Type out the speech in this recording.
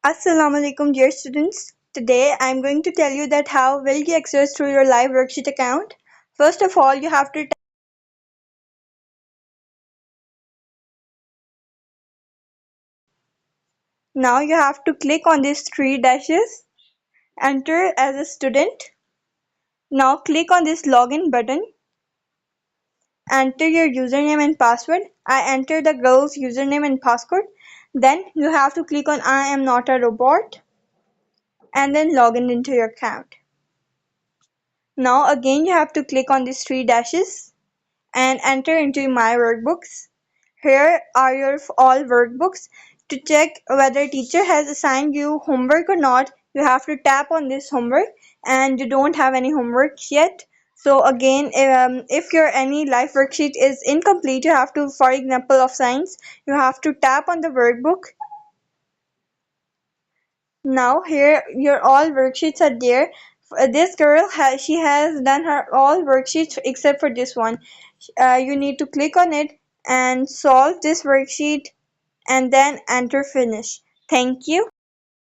Assalamu alaikum dear students. Today I am going to tell you that how will you access through your live worksheet account. First of all, you have to now you have to click on these three dashes, enter as a student. Now click on this login button, enter your username and password. I enter the girl's username and password. Then you have to click on I am not a robot and then log in into your account. Now again you have to click on these three dashes and enter into my workbooks. Here are your all workbooks. To check whether teacher has assigned you homework or not, you have to tap on this homework and you don't have any homework yet. So again, if your any life worksheet is incomplete, you have to, for example of science, you have to tap on the workbook. Now here your all worksheets are there. This girl she has done her all worksheets except for this one. You need to click on it and solve this worksheet and then enter finish. Thank you.